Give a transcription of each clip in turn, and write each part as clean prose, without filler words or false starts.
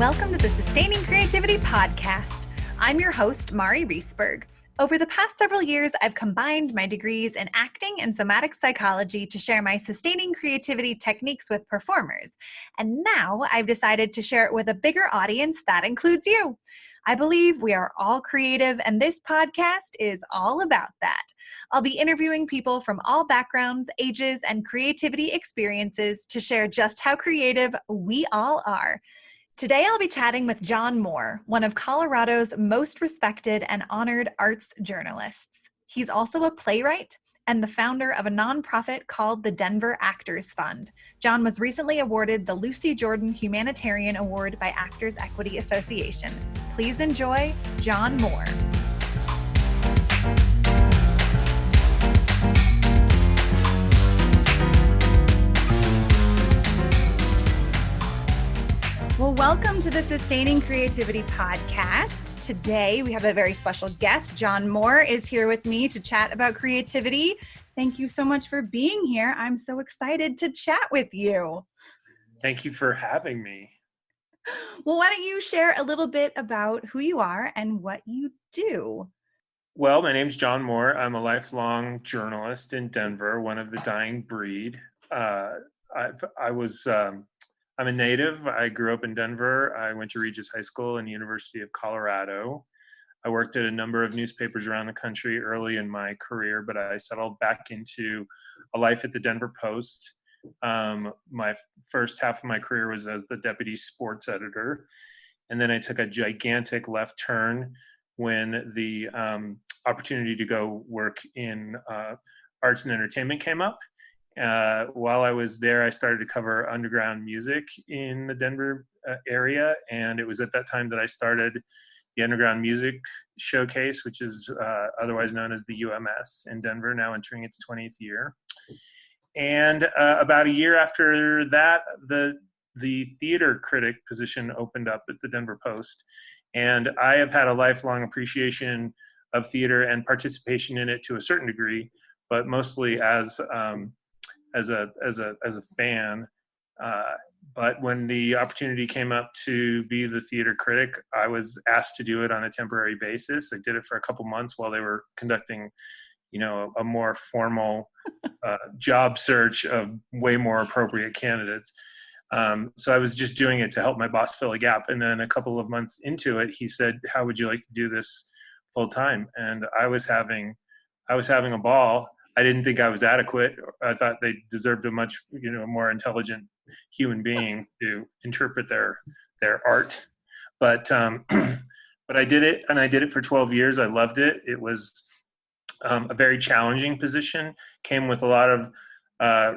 Welcome to the Sustaining Creativity Podcast. I'm your host, Mari Riesberg. Over the past several years, I've combined my degrees in acting and somatic psychology to share my sustaining creativity techniques with performers. And now I've decided to share it with a bigger audience that includes you. I believe we are all creative, and this podcast is all about that. I'll be interviewing people from all backgrounds, ages, and creativity experiences to share just how creative we all are. Today, I'll be chatting with John Moore, one of Colorado's most respected and honored arts journalists. He's also a playwright and the founder of a nonprofit called the Denver Actors Fund. John was recently awarded the Lucy Jordan Humanitarian Award by Actors Equity Association. Please enjoy John Moore. Well, welcome to the Sustaining Creativity Podcast. Today, we have a very special guest. John Moore is here with me to chat about creativity. Thank you so much for being here. I'm so excited to chat with you. Thank you for having me. Well, why don't you share a little bit about who you are and what you do? Well, my name's John Moore. I'm a lifelong journalist in Denver, one of the dying breed. I'm a native. I grew up in Denver. I went to Regis High School and University of Colorado. I worked at a number of newspapers around the country early in my career, but I settled back into a life at the Denver Post. My first half of my career was as the deputy sports editor. And then I took a gigantic left turn when the opportunity to go work in arts and entertainment came up. While I was there, I started to cover underground music in the Denver area. And it was at that time that I started the Underground Music Showcase, which is otherwise known as the UMS in Denver, now entering its 20th year. And about a year after that, the theater critic position opened up at the Denver Post. And I have had a lifelong appreciation of theater and participation in it to a certain degree, but mostly as a fan. But when the opportunity came up to be the theater critic, I was asked to do it on a temporary basis. I did it for a couple months while they were conducting, a more formal job search of way more appropriate candidates. So I was just doing it to help my boss fill a gap. And then a couple of months into it, he said, "How would you like to do this full time?" And I was having a ball. I didn't think I was adequate. I thought they deserved a much, more intelligent human being to interpret their art. But I did it, and I did it for 12 years. I loved it. It was a very challenging position, came with a lot of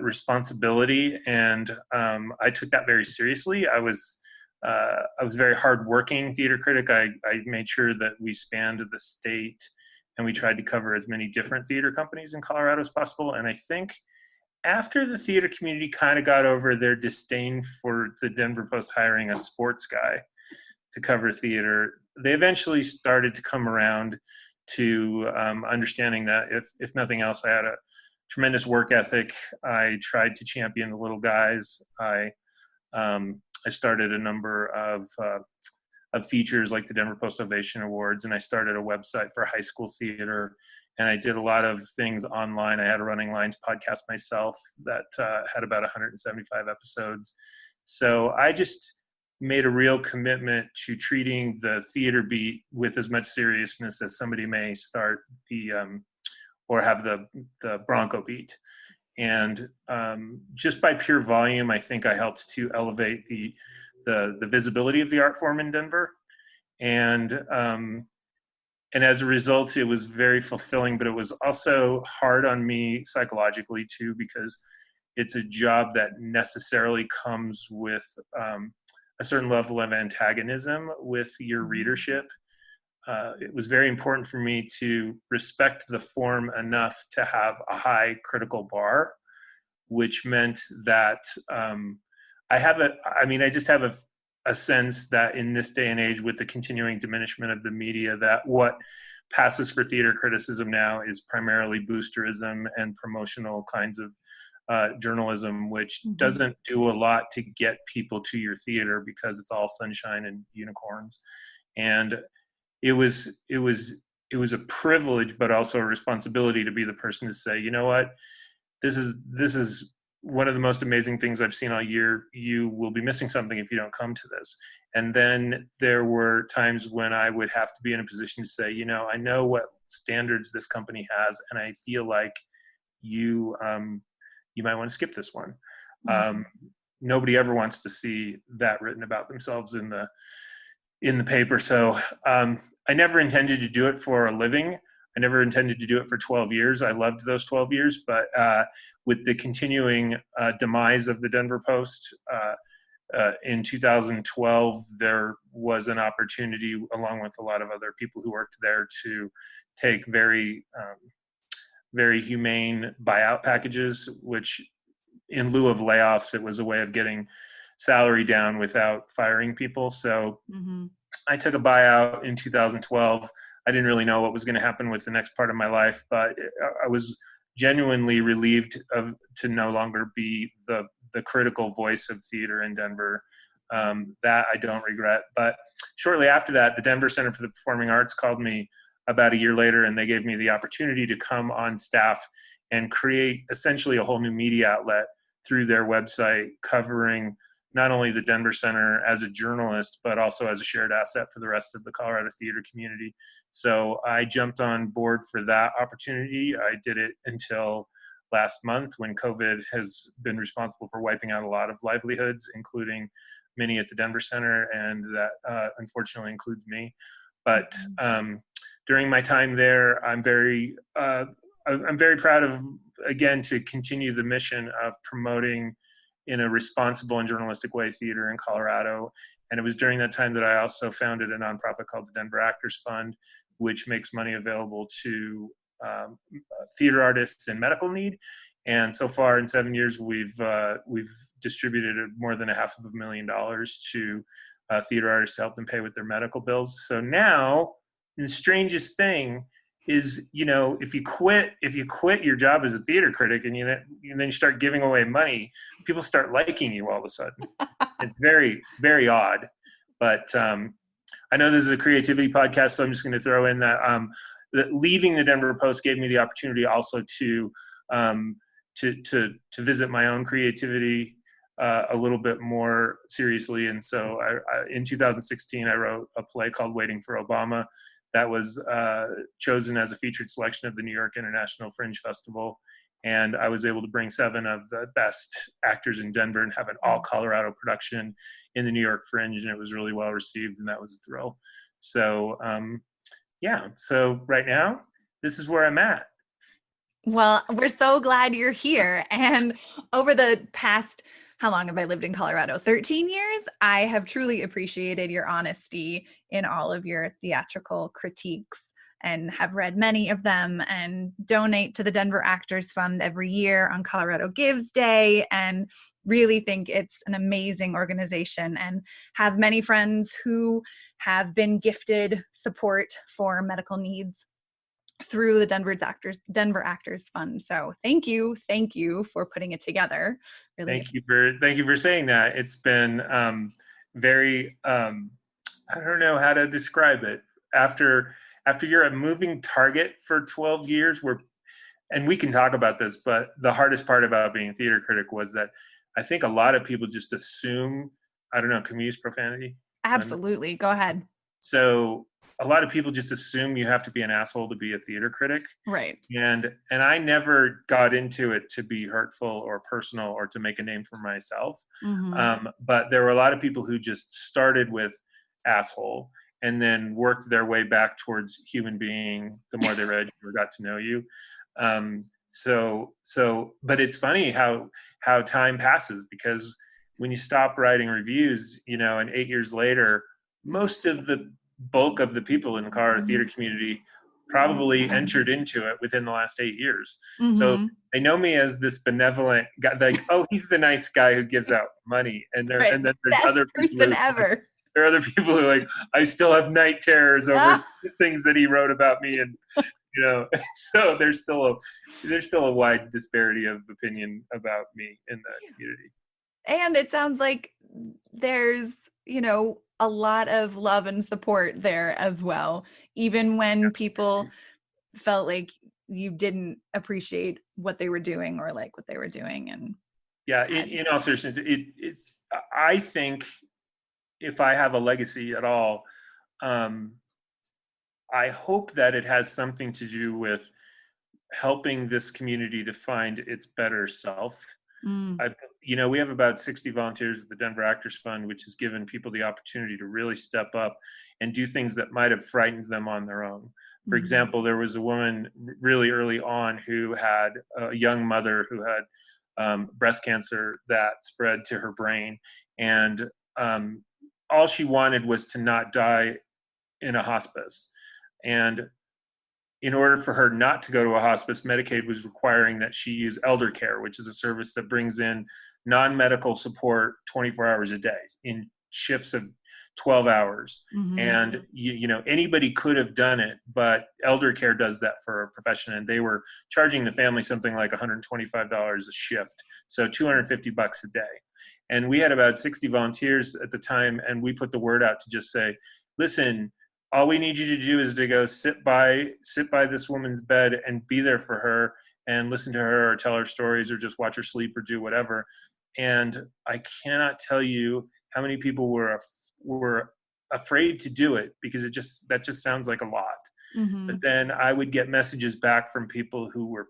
responsibility, and I took that very seriously. I was a very hardworking theater critic. I made sure that we spanned the state, and we tried to cover as many different theater companies in Colorado as possible. And I think after the theater community kind of got over their disdain for the Denver Post hiring a sports guy to cover theater, they eventually started to come around to understanding that if nothing else, I had a tremendous work ethic. I tried to champion the little guys. I started a number of features like the Denver Post Ovation Awards, and I started a website for high school theater, and I did a lot of things online. I had a Running Lines podcast myself that had about 175 episodes. So I just made a real commitment to treating the theater beat with as much seriousness as somebody may start or have the Bronco beat. And just by pure volume, I think I helped to elevate the visibility of the art form in Denver. And as a result, it was very fulfilling, but it was also hard on me psychologically too, because it's a job that necessarily comes with a certain level of antagonism with your readership. It was very important for me to respect the form enough to have a high critical bar, which meant that I just have a sense that in this day and age, with the continuing diminishment of the media, that what passes for theater criticism now is primarily boosterism and promotional kinds of journalism, which doesn't do a lot to get people to your theater because it's all sunshine and unicorns. And it was a privilege, but also a responsibility to be the person to say, you know what, this is one of the most amazing things I've seen all year. You will be missing something if you don't come to this. And then there were times when I would have to be in a position to say, you know, I know what standards this company has, and I feel like you might want to skip this one. Nobody ever wants to see that written about themselves in the paper. So I never intended to do it for a living. I never intended to do it for 12 years. I loved those 12 years, but with the continuing demise of the Denver Post in 2012, there was an opportunity, along with a lot of other people who worked there, to take very humane buyout packages, which in lieu of layoffs, it was a way of getting salary down without firing people. So I took a buyout in 2012. I didn't really know what was going to happen with the next part of my life, but I was genuinely relieved to no longer be the critical voice of theater in Denver. That I don't regret. But shortly after that, the Denver Center for the Performing Arts called me about a year later, and they gave me the opportunity to come on staff and create essentially a whole new media outlet through their website, covering not only the Denver Center as a journalist, but also as a shared asset for the rest of the Colorado theater community. So I jumped on board for that opportunity. I did it until last month, when COVID has been responsible for wiping out a lot of livelihoods, including many at the Denver Center, and that unfortunately includes me. But during my time there, I'm very proud of, again, to continue the mission of promoting in a responsible and journalistic way theater in Colorado. And it was during that time that I also founded a nonprofit called the Denver Actors Fund, which makes money available to theater artists in medical need. And so far in 7 years, we've distributed more than $500,000 to theater artists to help them pay with their medical bills. So now, the strangest thing is, you know, if you quit your job as a theater critic and then you start giving away money, people start liking you all of a sudden. It's very odd. But I know this is a creativity podcast, so I'm just going to throw in that leaving the Denver Post gave me the opportunity also to visit my own creativity a little bit more seriously. And so in 2016, I wrote a play called Waiting for Obama that was chosen as a featured selection of the New York International Fringe Festival. And I was able to bring 7 of the best actors in Denver and have an all Colorado production in the New York Fringe. And it was really well received, and that was a thrill. So so right now, this is where I'm at. Well, we're so glad you're here. And over the past, how long have I lived in Colorado? 13 years. I have truly appreciated your honesty in all of your theatrical critiques, and have read many of them, and donate to the Denver Actors Fund every year on Colorado Gives Day, and really think it's an amazing organization, and have many friends who have been gifted support for medical needs through the Denver Actors Fund. So thank you for putting it together. Really. Thank you for saying that. It's been very I don't know how to describe it. After you're a moving target for 12 years, and we can talk about this, but the hardest part about being a theater critic was that I think a lot of people just assume, I don't know, can we use profanity? Absolutely. Go ahead. So a lot of people just assume you have to be an asshole to be a theater critic. Right. And I never got into it to be hurtful or personal or to make a name for myself. But there were a lot of people who just started with asshole and then worked their way back towards human being the more they read you or got to know you. But it's funny how time passes, because when you stop writing reviews, and 8 years later, most of the bulk of the people in the Colorado theater community probably entered into it within the last 8 years. So they know me as this benevolent guy, like, oh, he's the nice guy who gives out money. And then there's other people there are other people who are like, I still have night terrors over things that he wrote about me, and So there's still a wide disparity of opinion about me in the community. And it sounds like there's, a lot of love and support there as well, even when people felt like you didn't appreciate what they were doing or like what they were doing. And in all seriousness, it's I think if I have a legacy at all, I hope that it has something to do with helping this community to find its better self. We have about 60 volunteers at the Denver Actors Fund, which has given people the opportunity to really step up and do things that might have frightened them on their own. For example, there was a woman really early on who had a young mother who had breast cancer that spread to her brain. And all she wanted was to not die in a hospice. And in order for her not to go to a hospice, Medicaid was requiring that she use elder care, which is a service that brings in non-medical support 24 hours a day in shifts of 12 hours. And anybody could have done it, but elder care does that for a profession. And they were charging the family something like $125 a shift. So $250 a day. And we had about 60 volunteers at the time. And we put the word out to just say, listen, all we need you to do is to go sit by this woman's bed and be there for her and listen to her or tell her stories or just watch her sleep or do whatever. And I cannot tell you how many people were afraid to do it because that just sounds like a lot. But then I would get messages back from people who were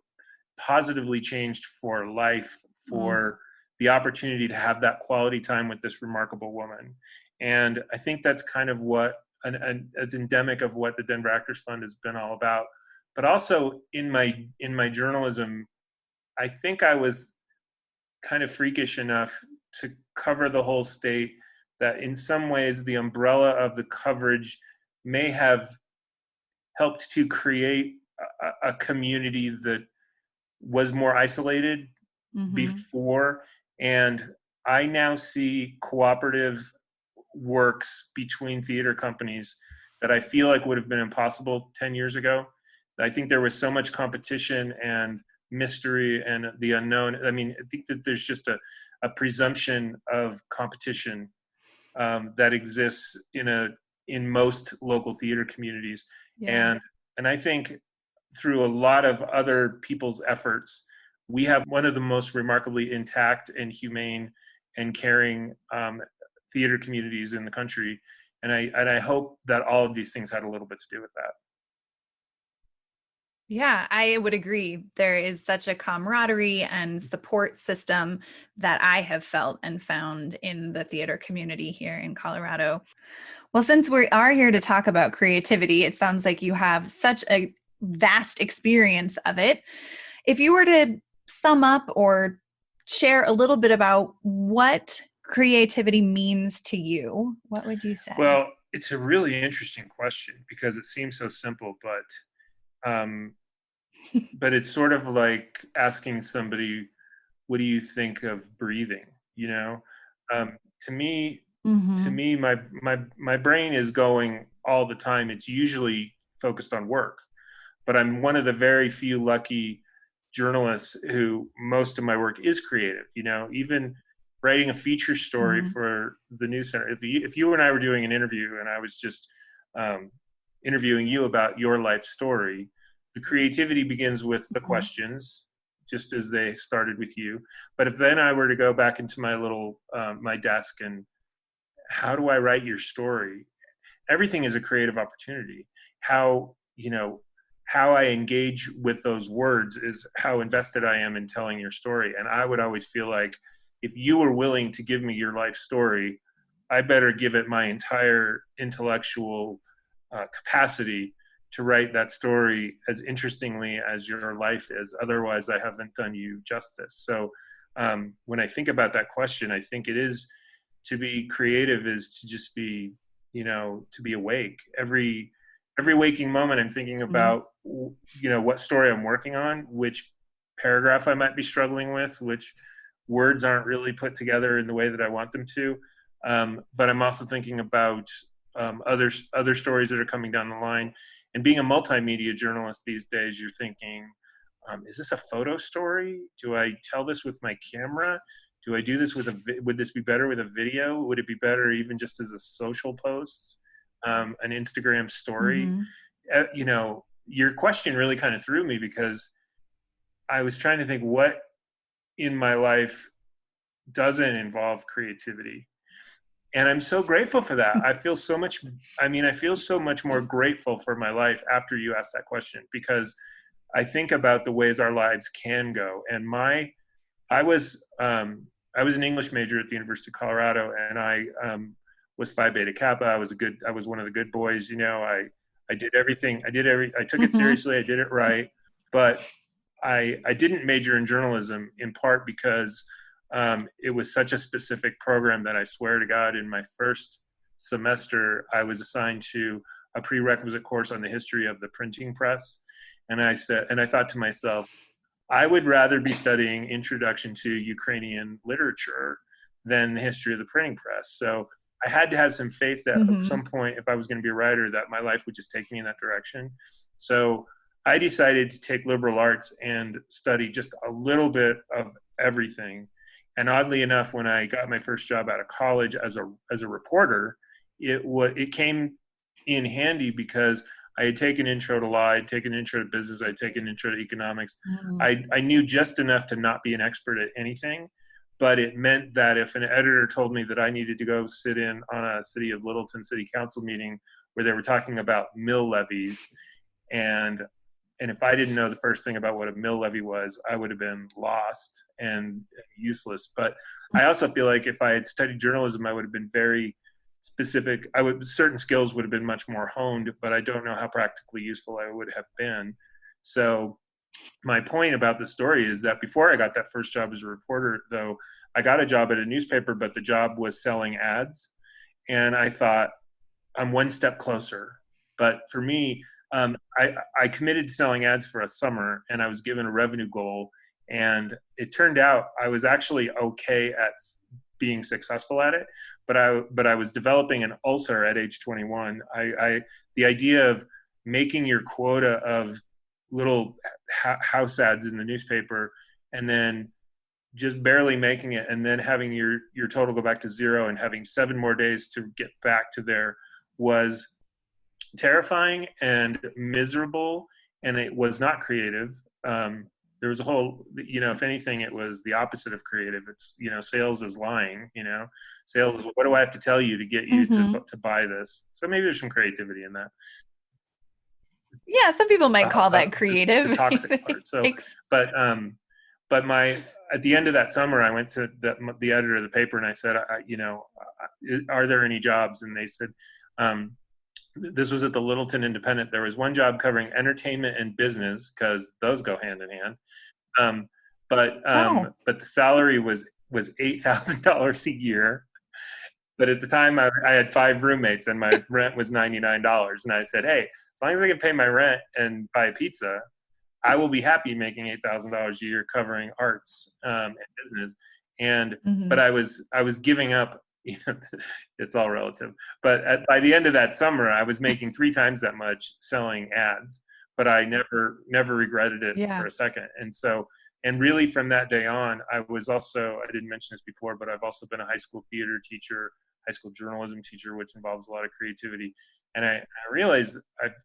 positively changed for life, for the opportunity to have that quality time with this remarkable woman. And I think that's kind of what it's endemic of what the Denver Actors Fund has been all about. But also in my journalism, I think I was kind of freakish enough to cover the whole state that in some ways the umbrella of the coverage may have helped to create a community that was more isolated before. And I now see cooperative works between theater companies that I feel like would have been impossible 10 years ago. I think there was so much competition and mystery and the unknown. I mean, I think that there's just a presumption of competition that exists in most local theater communities. And I think through a lot of other people's efforts, we have one of the most remarkably intact and humane and caring theater communities in the country. And I hope that all of these things had a little bit to do with that. Yeah, I would agree. There is such a camaraderie and support system that I have felt and found in the theater community here in Colorado. Well, since we are here to talk about creativity, it sounds like you have such a vast experience of it. If you were to sum up or share a little bit about what creativity means to you, what would you say? Well, it's a really interesting question because it seems so simple, but it's sort of like asking somebody, what do you think of breathing? To me, my brain is going all the time. It's usually focused on work, but I'm one of the very few lucky journalists who most of my work is creative. Even writing a feature story for the News Center. If you and I were doing an interview and I was just interviewing you about your life story, the creativity begins with the questions, just as they started with you. But if then I were to go back into my little my desk and how do I write your story? Everything is a creative opportunity. How I engage with those words is how invested I am in telling your story. And I would always feel like if you were willing to give me your life story, I better give it my entire intellectual capacity to write that story as interestingly as your life is. Otherwise, I haven't done you justice. So when I think about that question, I think it is to be creative is to just be, to be awake. Every waking moment, I'm thinking about, what story I'm working on, which paragraph I might be struggling with, which words aren't really put together in the way that I want them to. But I'm also thinking about other stories that are coming down the line. And being a multimedia journalist these days, you're thinking, is this a photo story? Do I tell this with my camera? Do I do this with would this be better with a video? Would it be better even just as a social post, an Instagram story? You know, your question really kind of threw me, because I was trying to think what in my life doesn't involve creativity. And I'm so grateful for that. I feel so much more grateful for my life after you asked that question, because I think about the ways our lives can go. And I was an English major at the University of Colorado, and I was Phi Beta Kappa. I was one of the good boys. You know, I did everything. I took it seriously. I did it right. But I didn't major in journalism, in part because it was such a specific program that I swear to God, in my first semester, I was assigned to a prerequisite course on the history of the printing press. And I thought to myself, I would rather be studying Introduction to Ukrainian Literature than the history of the printing press. So I had to have some faith that at some point, if I was going to be a writer, that my life would just take me in that direction. So I decided to take liberal arts and study just a little bit of everything. And oddly enough, when I got my first job out of college as a reporter, it came in handy, because I had taken intro to law, I had taken intro to business, I had taken intro to economics. I knew just enough to not be an expert at anything, but it meant that if an editor told me that I needed to go sit in on a City of Littleton City Council meeting where they were talking about mill levies, and if I didn't know the first thing about what a mill levy was, I would have been lost and useless. But I also feel like if I had studied journalism, I would have been very specific. Certain skills would have been much more honed, but I don't know how practically useful I would have been. So my point about the story is that before I got that first job as a reporter, though, I got a job at a newspaper, but the job was selling ads. And I thought, I'm one step closer. But for me, I committed to selling ads for a summer, and I was given a revenue goal. And it turned out I was actually okay at being successful at it, but I was developing an ulcer at age 21. The idea of making your quota of little house ads in the newspaper, and then just barely making it, and then having your total go back to zero, and having 7 more days to get back to there, was terrifying and miserable, and it was not creative. There was a whole, if anything, it was the opposite of creative. It's, sales is lying, sales is, what do I have to tell you to get you to buy this? So maybe there's some creativity in that. Yeah, some people might call that creative. The toxic part. So, but at the end of that summer, I went to the editor of the paper, and I said, are there any jobs? And they said, this was at the Littleton Independent. There was one job covering entertainment and business, because those go hand in hand. But the salary was $8,000 a year. But at the time, I had 5 roommates, and my rent was $99. And I said, hey, as long as I can pay my rent and buy a pizza, I will be happy making $8,000 a year covering arts and business. And but I was giving up. It's all relative. But by the end of that summer, I was making 3 times that much selling ads. But I never regretted it for a second. And really from that day on, I didn't mention this before, but I've also been a high school theater teacher, high school journalism teacher, which involves a lot of creativity. And I realized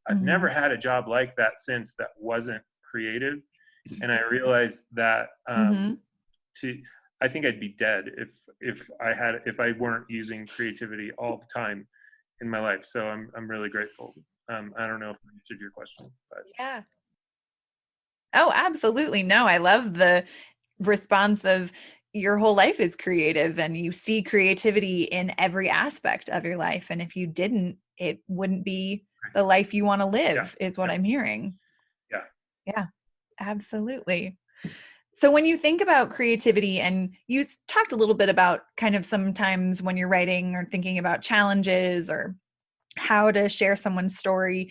I've never had a job like that since that wasn't creative. And I realized that I think I'd be dead if I weren't using creativity all the time in my life. So I'm really grateful. I don't know if I answered your question, but yeah. Oh, absolutely. No, I love the response of your whole life is creative, and you see creativity in every aspect of your life. And if you didn't, it wouldn't be the life you want to live, is what I'm hearing. Yeah. Yeah, absolutely. So when you think about creativity, and you talked a little bit about kind of sometimes when you're writing or thinking about challenges or how to share someone's story,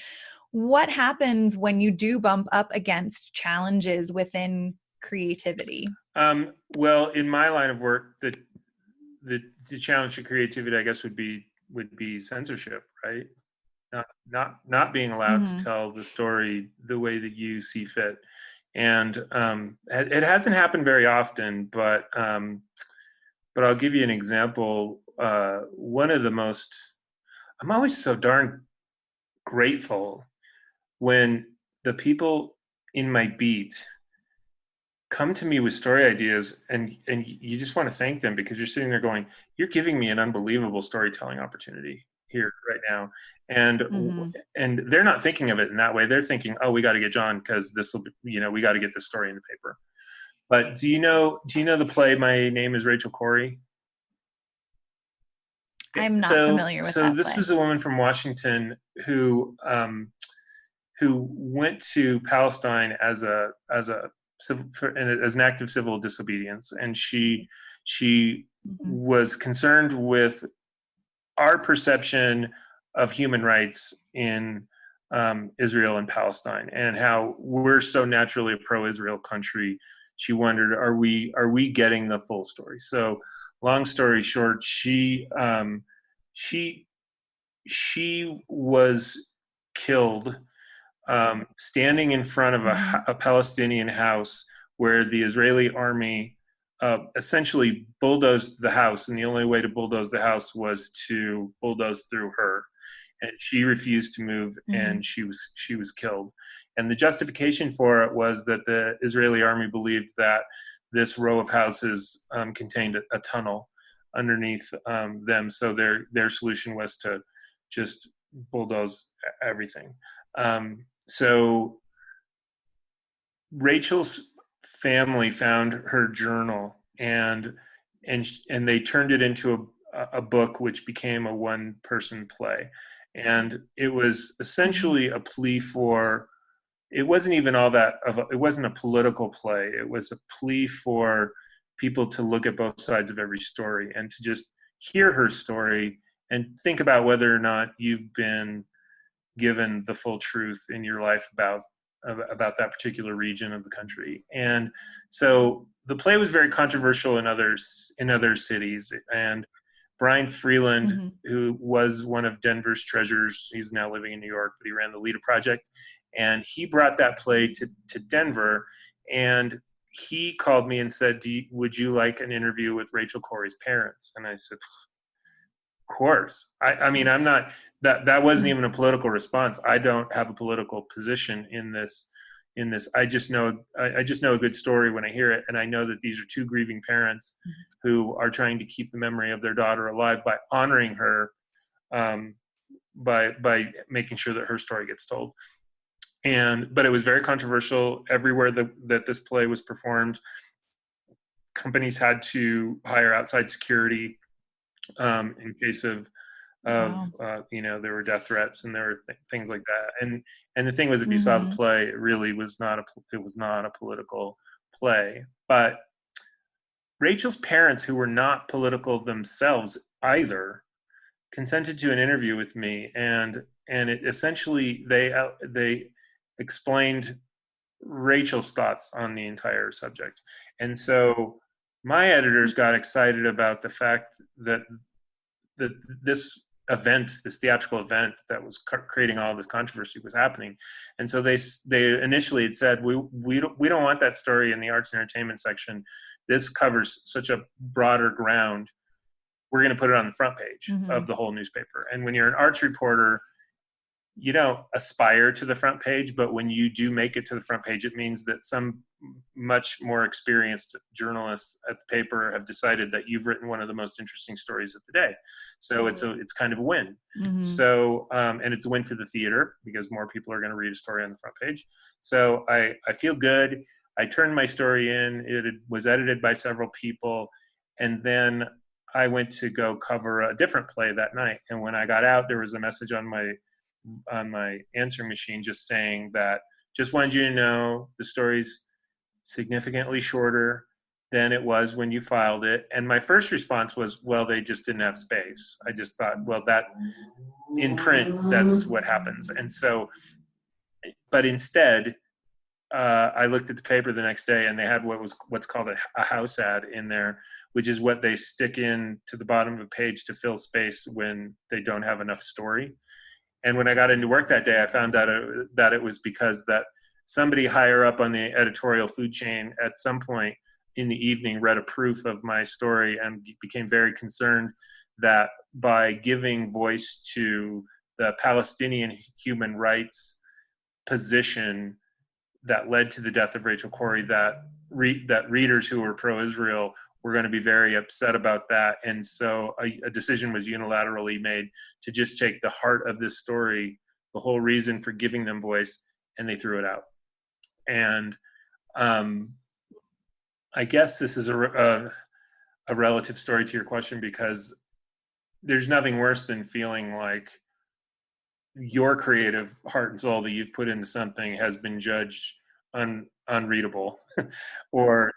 what happens when you do bump up against challenges within creativity? Well, in my line of work, the challenge to creativity, I guess, would be censorship, right? not being allowed to tell the story the way that you see fit. And it hasn't happened very often, but I'll give you an example. One of the most, I'm always so darn grateful when the people in my beat come to me with story ideas, and you just want to thank them, because you're sitting there going, you're giving me an unbelievable storytelling opportunity here right now. And and they're not thinking of it in that way. They're thinking, oh, we got to get John, because this will be, we got to get this story in the paper. But do you know the play My Name is Rachel Corrie? I'm not familiar with that play. This was a woman from Washington who went to Palestine as an act of civil disobedience, and she was concerned with our perception of human rights in Israel and Palestine, and how we're so naturally a pro-Israel country. She wondered, are we getting the full story? So, long story short, she was killed standing in front of a Palestinian house where the Israeli army essentially bulldozed the house, and the only way to bulldoze the house was to bulldoze through her. And she refused to move, and she was killed. And the justification for it was that the Israeli army believed that this row of houses contained a tunnel underneath them. So their solution was to just bulldoze everything. So Rachel's family found her journal, and they turned it into a book, which became a one-person play. And it was essentially a plea for, it wasn't even it wasn't a political play. It was a plea for people to look at both sides of every story and to just hear her story and think about whether or not you've been given the full truth in your life about that particular region of the country. And so the play was very controversial in other cities. And Brian Freeland, who was one of Denver's treasures, he's now living in New York, but he ran the Lita Project, and he brought that play to Denver. And he called me and said, would you like an interview with Rachel Corrie's parents? And I said, of course. I mean, I'm not, that wasn't even a political response. I don't have a political position in this. I just know a good story when I hear it. And I know that these are two grieving parents who are trying to keep the memory of their daughter alive by honoring her, by making sure that her story gets told. But it was very controversial everywhere that this play was performed. Companies had to hire outside security in case of there were death threats, and there were things like that. And the thing was, if you saw the play, it really was not a political play. But Rachel's parents, who were not political themselves either, consented to an interview with me, and it essentially they explained Rachel's thoughts on the entire subject. And so my editors got excited about the fact that this theatrical event that was creating all this controversy was happening. And so they initially had said, we don't want that story in the arts and entertainment section. This covers such a broader ground. We're going to put it on the front page of the whole newspaper. And when you're an arts reporter, you don't aspire to the front page, but when you do make it to the front page, it means that some much more experienced journalists at the paper have decided that you've written one of the most interesting stories of the day. So it's kind of a win. So, and it's a win for the theater, because more people are going to read a story on the front page. So I feel good. I turned my story in. It was edited by several people. And then I went to go cover a different play that night. And when I got out, there was a message on my answering machine just saying that, just wanted you to know the story's significantly shorter than it was when you filed it. And my first response was, well, they just didn't have space. I just thought, well, that in print, that's what happens. And so, but instead, I looked at the paper the next day, and they had what's called a house ad in there, which is what they stick in to the bottom of a page to fill space when they don't have enough story. And when I got into work that day, I found out that it was because that somebody higher up on the editorial food chain at some point in the evening read a proof of my story and became very concerned that by giving voice to the Palestinian human rights position that led to the death of Rachel Corrie, that readers who were pro-Israel were going to be very upset about that. And so a decision was unilaterally made to just take the heart of this story, the whole reason for giving them voice, and they threw it out. And I guess this is a relative story to your question, because there's nothing worse than feeling like your creative heart and soul that you've put into something has been judged unreadable, or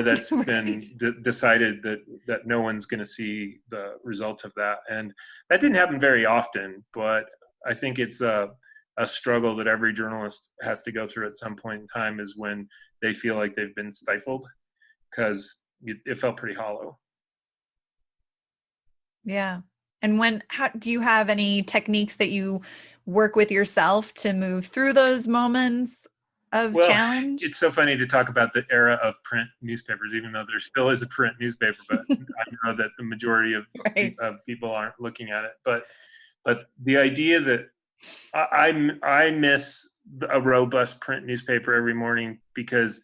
that's Right. been decided that no one's going to see the result of that. And that didn't happen very often, but I think it's a struggle that every journalist has to go through at some point in time, is when they feel like they've been stifled, because it felt pretty hollow. Yeah. And how do you have any techniques that you work with yourself to move through those moments of challenge? It's so funny to talk about the era of print newspapers, even though there still is a print newspaper, but I know that the majority of people aren't looking at it. But the idea that I miss a robust print newspaper every morning, because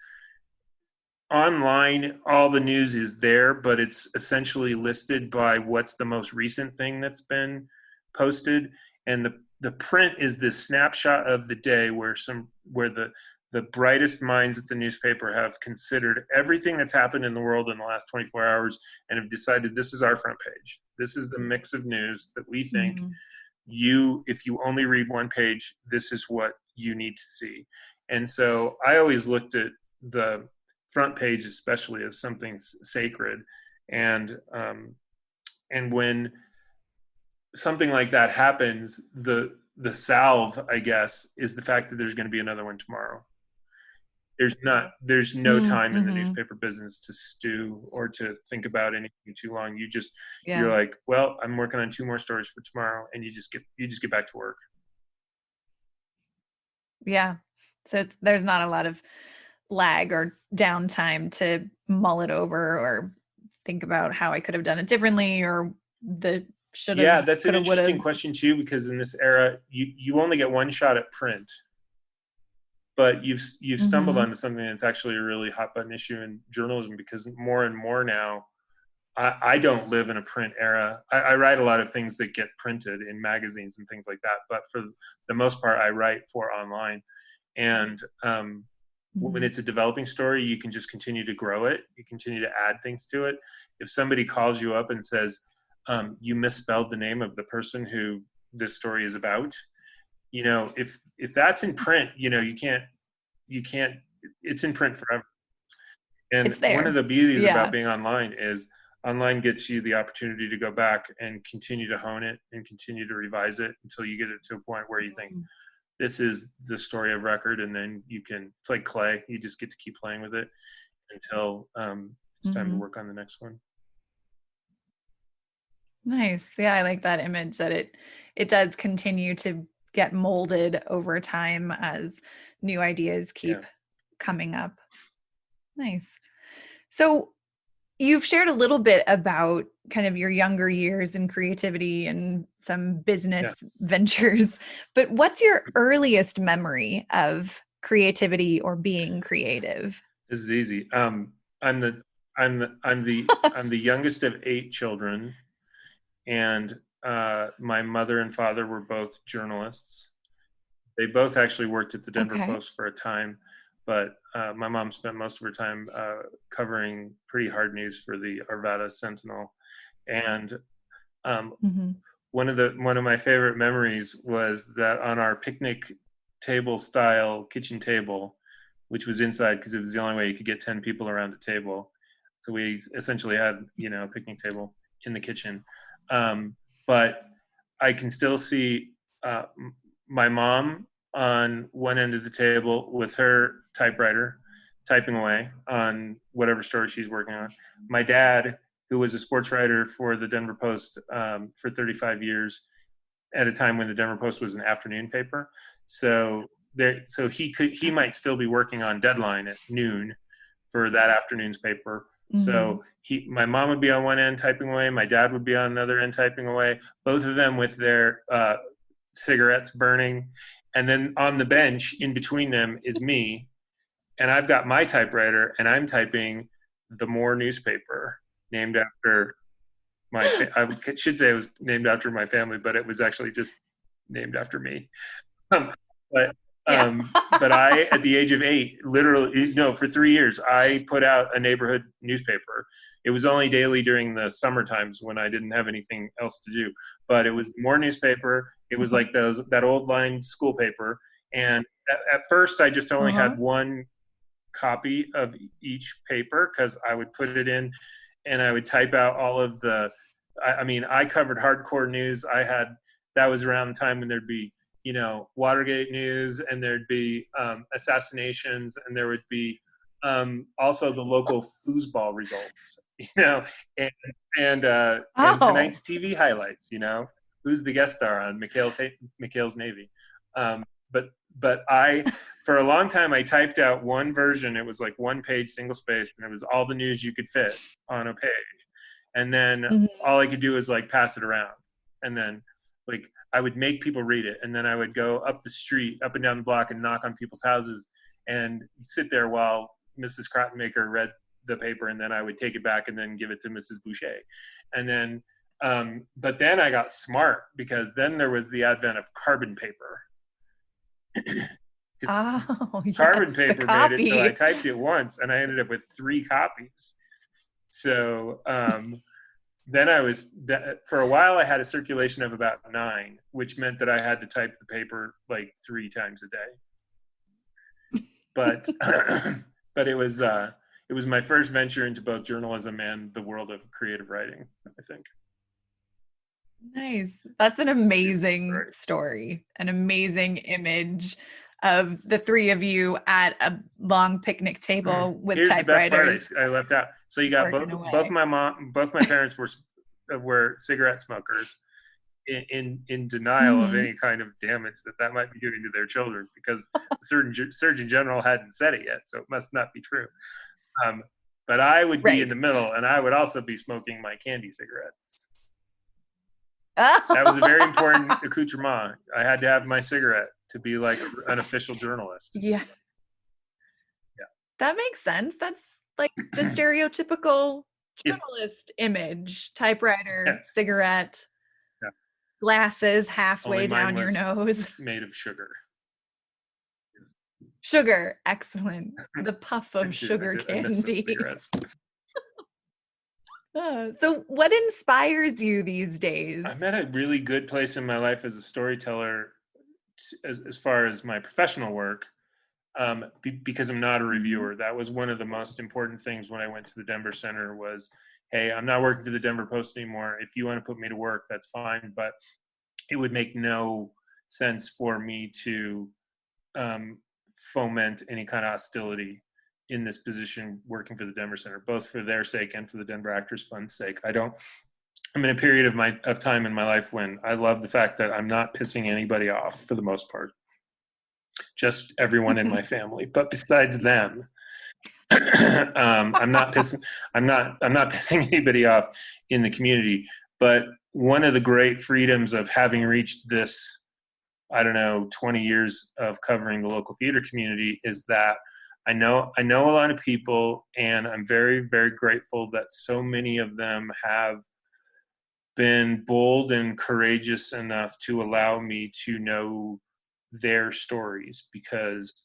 online all the news is there, but it's essentially listed by what's the most recent thing that's been posted, and the print is this snapshot of the day where the brightest minds at the newspaper have considered everything that's happened in the world in the last 24 hours and have decided this is our front page. This is the mix of news that we think if you only read one page, this is what you need to see. And so I always looked at the front page especially as something sacred, and when something like that happens, the salve, I guess, is the fact that there's going to be another one tomorrow. There's no time in the newspaper business to stew or to think about anything too long. You're like, well, I'm working on 2 more stories for tomorrow, and you just get back to work. Yeah. So there's not a lot of lag or downtime to mull it over or think about how I could have done it differently, or the should have. Yeah, that's an interesting question too, because in this era, you only get one shot at print, but you've stumbled onto something that's actually a really hot button issue in journalism, because more and more now, I don't live in a print era. I write a lot of things that get printed in magazines and things like that, but for the most part, I write for online. And when it's a developing story, you can just continue to grow it. You continue to add things to it. If somebody calls you up and says, you misspelled the name of the person who this story is about, if that's in print, you can't, it's in print forever. And one of the beauties about being online is online gets you the opportunity to go back and continue to hone it and continue to revise it until you get it to a point where you think this is the story of record. And then it's like clay. You just get to keep playing with it until it's time to work on the next one. Nice. Yeah, I like that image, that it does continue to get molded over time as new ideas keep coming up. Nice. So you've shared a little bit about kind of your younger years in creativity and some business ventures, but what's your earliest memory of creativity or being creative? This is easy. I'm the youngest of 8 children, and my mother and father were both journalists. They both actually worked at the Denver Post for a time, but my mom spent most of her time covering pretty hard news for the Arvada Sentinel. And one of my favorite memories was that on our picnic table style kitchen table, which was inside because it was the only way you could get 10 people around a table. So we essentially had, a picnic table in the kitchen. But I can still see my mom on one end of the table with her typewriter, typing away on whatever story she's working on. My dad, who was a sports writer for the Denver Post for 35 years, at a time when the Denver Post was an afternoon paper. So he might still be working on deadline at noon for that afternoon's paper. So my mom would be on one end typing away, my dad would be on another end typing away, both of them with their cigarettes burning. And then on the bench in between them is me, and I've got my typewriter, and I'm typing the More newspaper, named after I should say it was named after my family, but it was actually just named after me. But I, at the age of 8, literally, for 3 years, I put out a neighborhood newspaper. It was only daily during the summer times when I didn't have anything else to do. But it was More newspaper. It was like that old line school paper. And at first, I just only had one copy of each paper, because I would put it in and I would type out all of I covered hardcore news. That was around the time when there'd be, Watergate news, and there'd be assassinations, and there would be also the local foosball results, and tonight's TV highlights, who's the guest star on McHale's Navy. But I, for a long time, I typed out one version. It was like one page, single spaced, and it was all the news you could fit on a page. And then all I could do was like pass it around. And then like I would make people read it. And then I would go up the street, up and down the block, and knock on people's houses and sit there while Mrs. Crottonmaker read the paper. And then I would take it back and then give it to Mrs. Boucher. And then, but then I got smart, because then there was the advent of carbon paper. Carbon paper made it so I typed it once, and I ended up with 3 copies. So then for a while I had a circulation of about 9, which meant that I had to type the paper like 3 times a day. But but it was my first venture into both journalism and the world of creative writing, I think. Nice. That's an amazing story, an amazing image of the 3 of you at a long picnic table with typewriters. The best part I left out. So you got both my parents were cigarette smokers, in denial of any kind of damage that might be doing to their children, because the Surgeon General hadn't said it yet, so it must not be true. But I would be in the middle, and I would also be smoking my candy cigarettes. That was a very important accoutrement. I had to have my cigarette to be like an official journalist. Yeah. That makes sense. That's like the stereotypical journalist image: typewriter, cigarette, glasses halfway down your nose. Made of sugar. Sugar, excellent. The puff of sugar candy. So what inspires you these days? I'm at a really good place in my life as a storyteller, as far as my professional work, because I'm not a reviewer. That was one of the most important things when I went to the Denver Center was, hey, I'm not working for the Denver Post anymore. If you want to put me to work, that's fine. But it would make no sense for me to foment any kind of hostility in this position working for the Denver Center, both for their sake and for the Denver Actors Fund's sake. I'm in a period of time in my life when I love the fact that I'm not pissing anybody off for the most part, just everyone in my family. But besides them, I'm not pissing anybody off in the community. But one of the great freedoms of having reached this, 20 years of covering the local theater community is that I know a lot of people, and I'm very, very grateful that so many of them have been bold and courageous enough to allow me to know their stories, because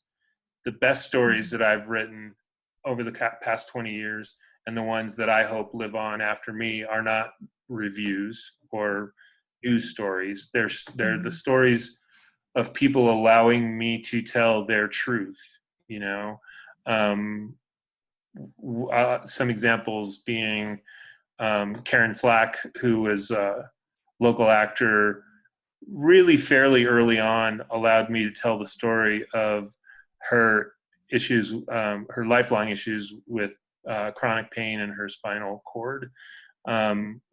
the best stories that I've written over the past 20 years, and the ones that I hope live on after me, are not reviews or news stories. They're the stories of people allowing me to tell their truth, some examples being Karen Slack, who was a local actor, really fairly early on allowed me to tell the story of her issues, her lifelong issues with chronic pain in her spinal cord.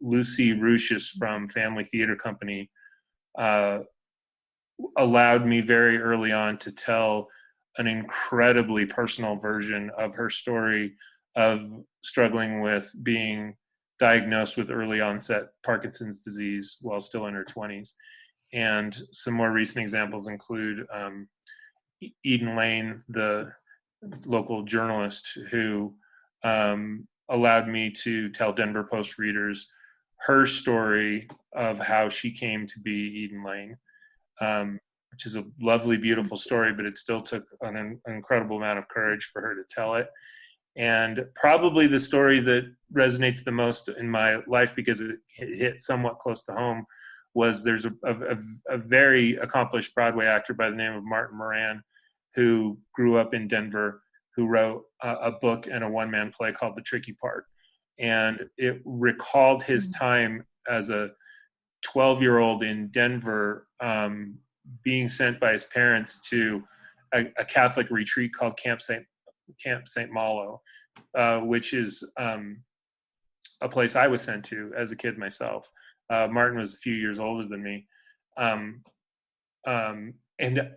Lucy Ruchis from Family Theater Company allowed me very early on to tell an incredibly personal version of her story of struggling with being diagnosed with early onset Parkinson's disease while still in her 20s. And some more recent examples include Eden Lane, the local journalist who allowed me to tell Denver Post readers her story of how she came to be Eden Lane, which is a lovely, beautiful story, but it still took an incredible amount of courage for her to tell it. And probably the story that resonates the most in my life, because it hit somewhat close to home, was there's a very accomplished Broadway actor by the name of Martin Moran, who grew up in Denver, who wrote a book and a one-man play called The Tricky Part. And it recalled his time as a 12-year-old in Denver, being sent by his parents to a Catholic retreat called Camp St. Malo, which is a place I was sent to as a kid myself. Martin was a few years older than me. And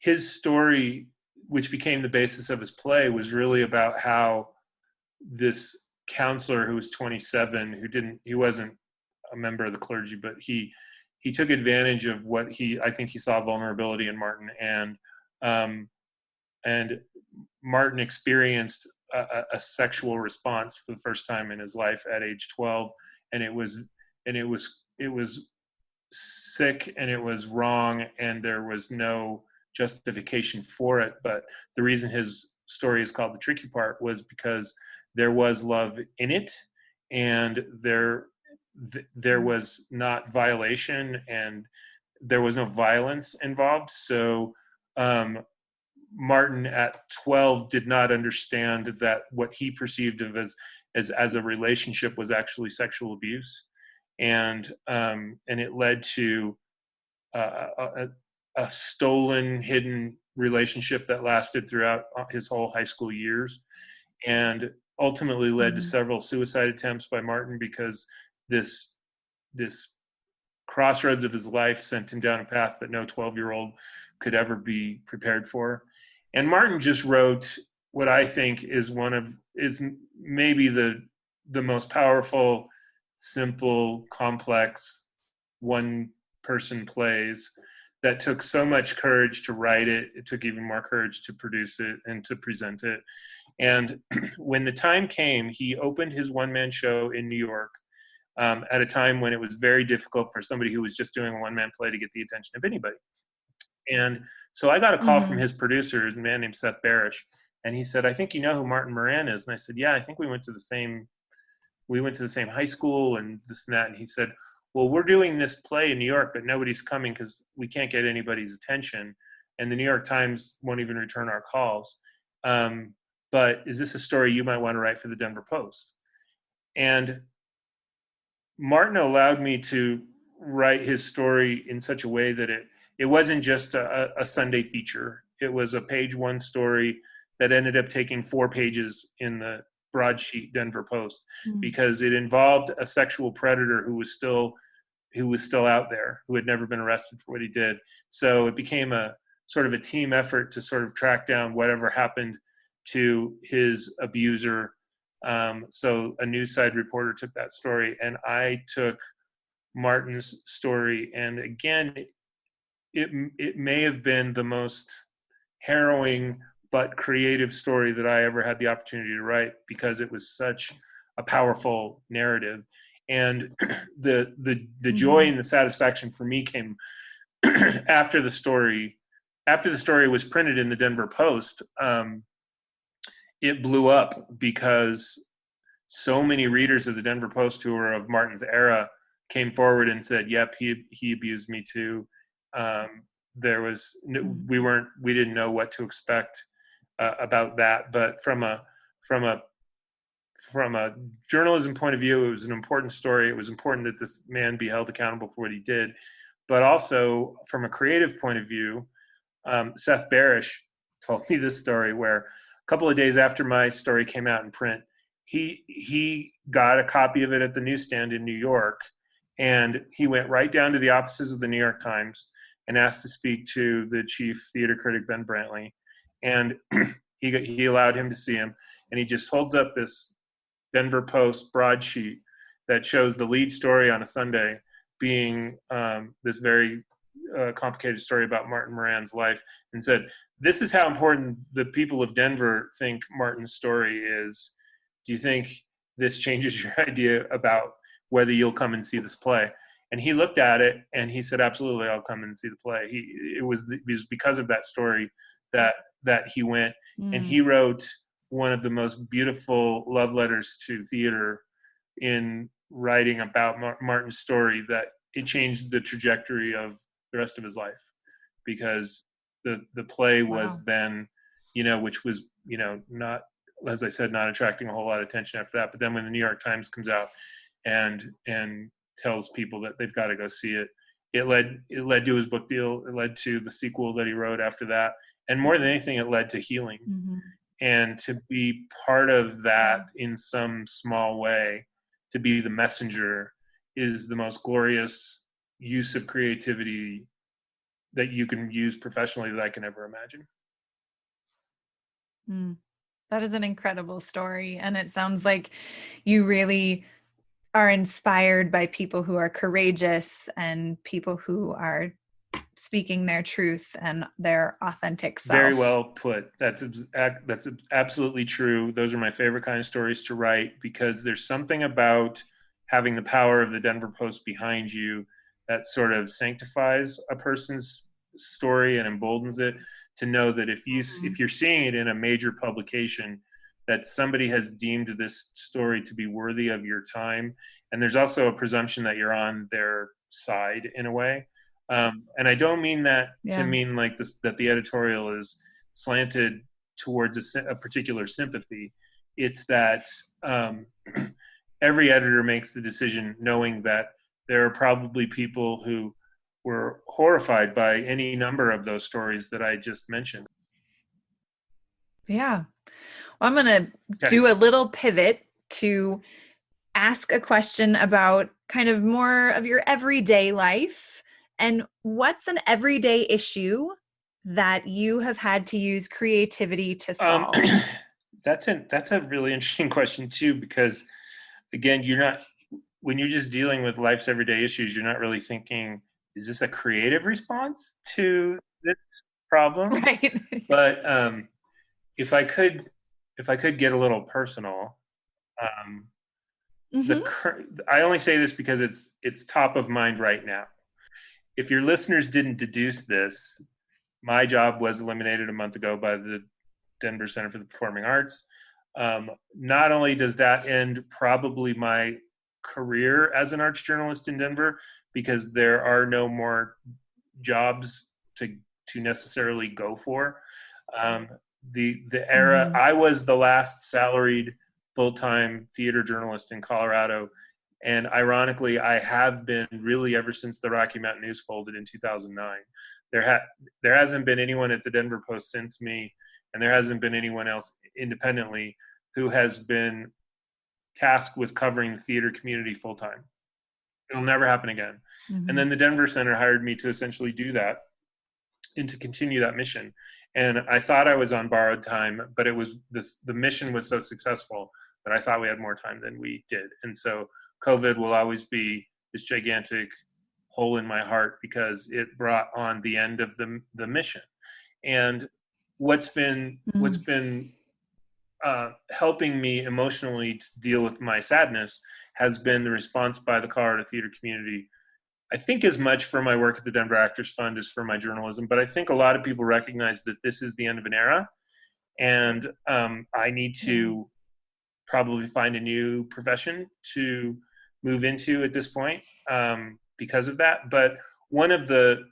his story, which became the basis of his play, was really about how this counselor who was 27, he wasn't a member of the clergy, but he took advantage of I think he saw vulnerability in Martin, and Martin experienced a sexual response for the first time in his life at age 12, and it was sick, and it was wrong, and there was no justification for it. But the reason his story is called The Tricky Part was because there was love in it, and there was not violation, and there was no violence involved. So Martin at 12 did not understand that what he perceived of as a relationship was actually sexual abuse, and it led to a stolen, hidden relationship that lasted throughout his whole high school years, and ultimately led to several suicide attempts by Martin, because this crossroads of his life sent him down a path that no 12-year-old could ever be prepared for. And Martin just wrote what I think is maybe the most powerful, simple, complex one-person plays that took so much courage to write it. It took even more courage to produce it and to present it. And when the time came, he opened his one-man show in New York at a time when it was very difficult for somebody who was just doing a one-man play to get the attention of anybody. And so I got a call from his producer, a man named Seth Barish, and he said, "I think you know who Martin Moran is." And I said, "Yeah, I think we went to the same high school and this and that." And he said, "Well, we're doing this play in New York, but nobody's coming because we can't get anybody's attention. And the New York Times won't even return our calls. But is this a story you might want to write for the Denver Post?" And Martin allowed me to write his story in such a way that it wasn't just a Sunday feature. It was a page one story that ended up taking 4 pages in the broadsheet Denver Post, because it involved a sexual predator who was still out there, who had never been arrested for what he did. So it became a sort of a team effort to sort of track down whatever happened to his abuser. So a news side reporter took that story, and I took Martin's story. And again, it may have been the most harrowing but creative story that I ever had the opportunity to write, because it was such a powerful narrative. And the joy and the satisfaction for me came after the story was printed in the Denver Post. It blew up because so many readers of the Denver Post who were of Martin's era came forward and said, "Yep, he abused me too." We didn't know what to expect about that, but from a journalism point of view, it was an important story. It was important that this man be held accountable for what he did, but also from a creative point of view, Seth Barish told me this story where a couple of days after my story came out in print, he got a copy of it at the newsstand in New York, And he went right down to the offices of the New York Times and asked to speak to the chief theater critic, Ben Brantley. And he allowed him to see him. And he just holds up this Denver Post broadsheet that shows the lead story on a Sunday being this very complicated story about Martin Moran's life, and said, "This is how important the people of Denver think Martin's story is. Do you think this changes your idea about whether you'll come and see this play?" And he looked at it and he said, "Absolutely, I'll come and see the play." It was because of that story that he went, and he wrote one of the most beautiful love letters to theater in writing about Martin's story, that it changed the trajectory of the rest of his life, because the play was then, which was, not, as I said, not attracting a whole lot of attention after that. But then when the New York Times comes out and tells people that they've got to go see it, it led to his book deal. It led to the sequel that he wrote after that. And more than anything, it led to healing. Mm-hmm. And to be part of that in some small way, to be the messenger, is the most glorious use of creativity that you can use professionally that I can ever imagine. That is an incredible story. And it sounds like you really are inspired by people who are courageous and people who are speaking their truth and their authentic self. Very well put. That's absolutely true. Those are my favorite kind of stories to write, because there's something about having the power of the Denver Post behind you that sort of sanctifies a person's story and emboldens it, to know that if you're seeing it in a major publication, that somebody has deemed this story to be worthy of your time. And there's also a presumption that you're on their side in a way. And I don't mean that to mean like this, that the editorial is slanted towards a particular sympathy. It's that every editor makes the decision knowing that there are probably people who were horrified by any number of those stories that I just mentioned. Yeah. Well, I'm going to do a little pivot to ask a question about kind of more of your everyday life. And what's an everyday issue that you have had to use creativity to solve? That's a really interesting question too, because again, when you're just dealing with life's everyday issues, you're not really thinking, is this a creative response to this problem? Right. But if I could get a little personal, I only say this because it's top of mind right now. If your listeners didn't deduce this, my job was eliminated a month ago by the Denver Center for the Performing Arts. Not only does that end probably my career as an arts journalist in Denver, because there are no more jobs to necessarily go for. The era, I was the last salaried full-time theater journalist in Colorado. And ironically, I have been really ever since the Rocky Mountain News folded in 2009. There hasn't been anyone at the Denver Post since me, and there hasn't been anyone else independently who has been tasked with covering the theater community full-time. It'll never happen again. Mm-hmm. And then the Denver Center hired me to essentially do that and to continue that mission. And I thought I was on borrowed time, but the mission was so successful that I thought we had more time than we did. And so COVID will always be this gigantic hole in my heart, because it brought on the end of the mission. And what's been helping me emotionally to deal with my sadness has been the response by the Colorado theater community. I think as much for my work at the Denver Actors Fund as for my journalism, but I think a lot of people recognize that this is the end of an era, and I need to probably find a new profession to move into at this point because of that. But one of the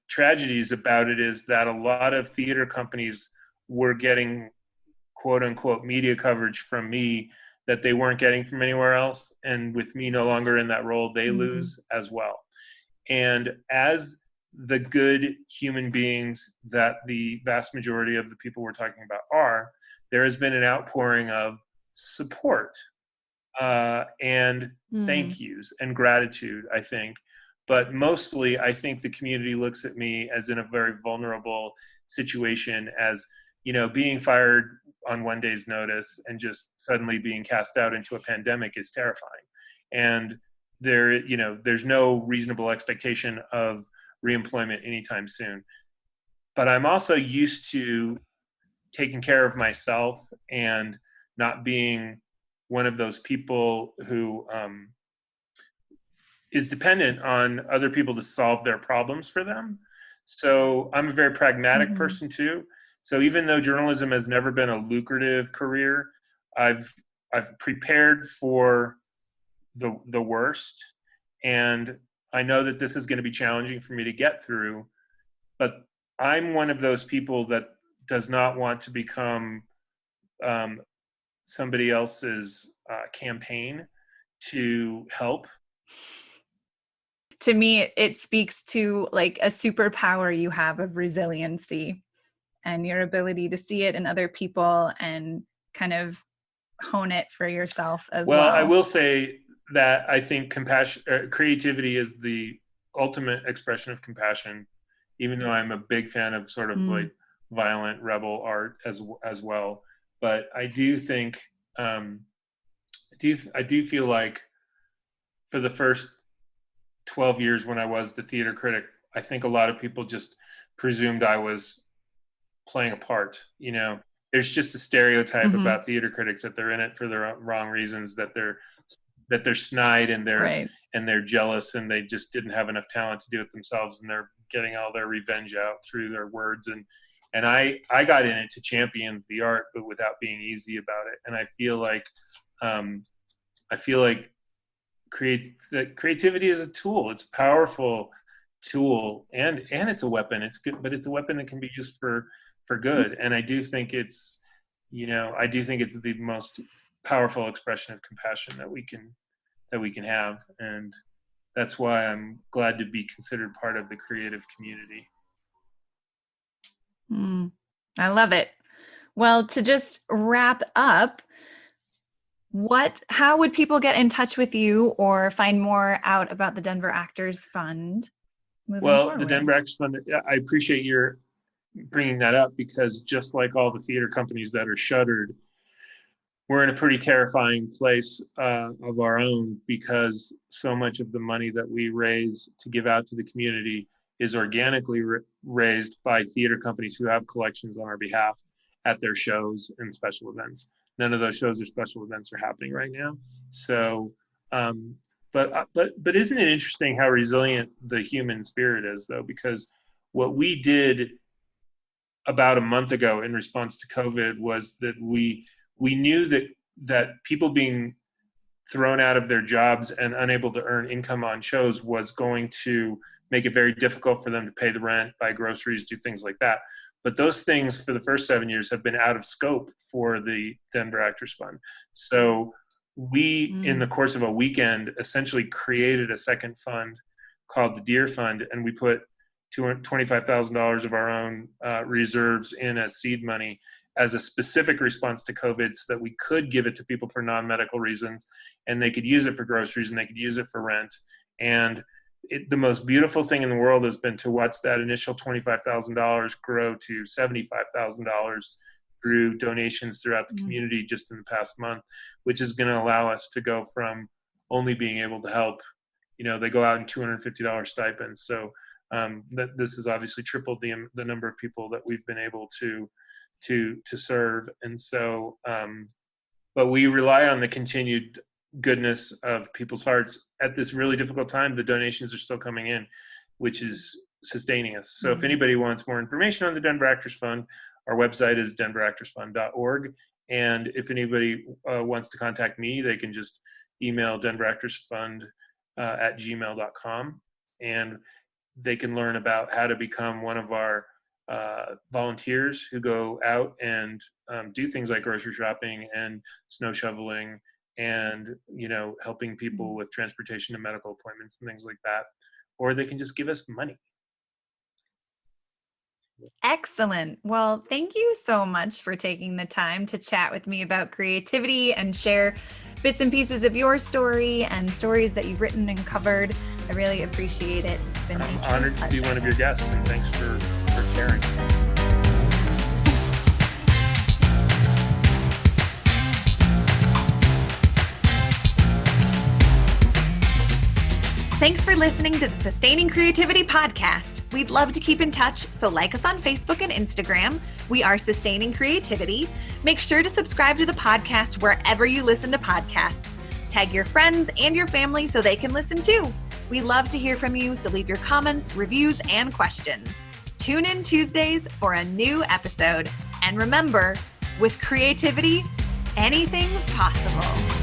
tragedies about it is that a lot of theater companies were getting quote unquote media coverage from me that they weren't getting from anywhere else. And with me no longer in that role, they lose as well. And as the good human beings that the vast majority of the people we're talking about are, there has been an outpouring of support and thank yous and gratitude, I think. But mostly, I think the community looks at me as in a very vulnerable situation, as, being fired on one day's notice and just suddenly being cast out into a pandemic is terrifying. And there's no reasonable expectation of reemployment anytime soon. But I'm also used to taking care of myself and not being one of those people who is dependent on other people to solve their problems for them. So I'm a very pragmatic person too. So even though journalism has never been a lucrative career, I've prepared for the worst, and I know that this is going to be challenging for me to get through. But I'm one of those people that does not want to become somebody else's campaign to help. To me, it speaks to like a superpower you have of resiliency and your ability to see it in other people and kind of hone it for yourself as well. Well, I will say that I think creativity is the ultimate expression of compassion, even though I'm a big fan of sort of like violent rebel art as well. But I do think, I do feel like for the first 12 years when I was the theater critic, I think a lot of people just presumed I was playing a part. There's just a stereotype about theater critics that they're in it for the wrong reasons, that they're snide and they're jealous and they just didn't have enough talent to do it themselves, and they're getting all their revenge out through their words. And I got in it to champion the art, but without being easy about it. And I feel like creativity is a tool. It's a powerful tool, and it's a weapon. It's good, but it's a weapon that can be used for good. And I do think it's the most powerful expression of compassion that we can have. And that's why I'm glad to be considered part of the creative community. I love it. Well, to just wrap up, how would people get in touch with you or find more out about the Denver Actors Fund moving forward? The Denver Actors Fund, I appreciate your bringing that up, because just like all the theater companies that are shuttered, we're in a pretty terrifying place of our own, because so much of the money that we raise to give out to the community is organically raised by theater companies who have collections on our behalf at their shows and special events. None of those shows or special events are happening right now. So, but isn't it interesting how resilient the human spirit is, though? Because what we did about a month ago in response to COVID was that we knew that people being thrown out of their jobs and unable to earn income on shows was going to make it very difficult for them to pay the rent, buy groceries, do things like that. But those things for the first 7 years have been out of scope for the Denver Actors Fund. So we, in the course of a weekend, essentially created a second fund called the Deer Fund, and we put $25,000 of our own reserves in as seed money as a specific response to COVID, so that we could give it to people for non-medical reasons, and they could use it for groceries and they could use it for rent. And the most beautiful thing in the world has been to watch that initial $25,000 grow to $75,000 through donations throughout the community just in the past month, which is going to allow us to go from only being able to help, they go out in $250 stipends. So this has obviously tripled the number of people that we've been able to serve. And so, but we rely on the continued goodness of people's hearts at this really difficult time. The donations are still coming in, which is sustaining us. So if anybody wants more information on the Denver Actors Fund, our website is denveractorsfund.org. And if anybody wants to contact me, they can just email denveractorsfund at gmail.com, and they can learn about how to become one of our volunteers who go out and do things like grocery shopping and snow shoveling and helping people with transportation and medical appointments and things like that. Or they can just give us money. Excellent. Well, thank you so much for taking the time to chat with me about creativity and share bits and pieces of your story and stories that you've written and covered. I really appreciate it. It's been I'm honored to be one of your guests, and thanks for sharing. Thanks for listening to the Sustaining Creativity Podcast. We'd love to keep in touch, so like us on Facebook and Instagram. We are Sustaining Creativity. Make sure to subscribe to the podcast wherever you listen to podcasts. Tag your friends and your family so they can listen too. We love to hear from you, so leave your comments, reviews, and questions. Tune in Tuesdays for a new episode. And remember, with creativity, anything's possible.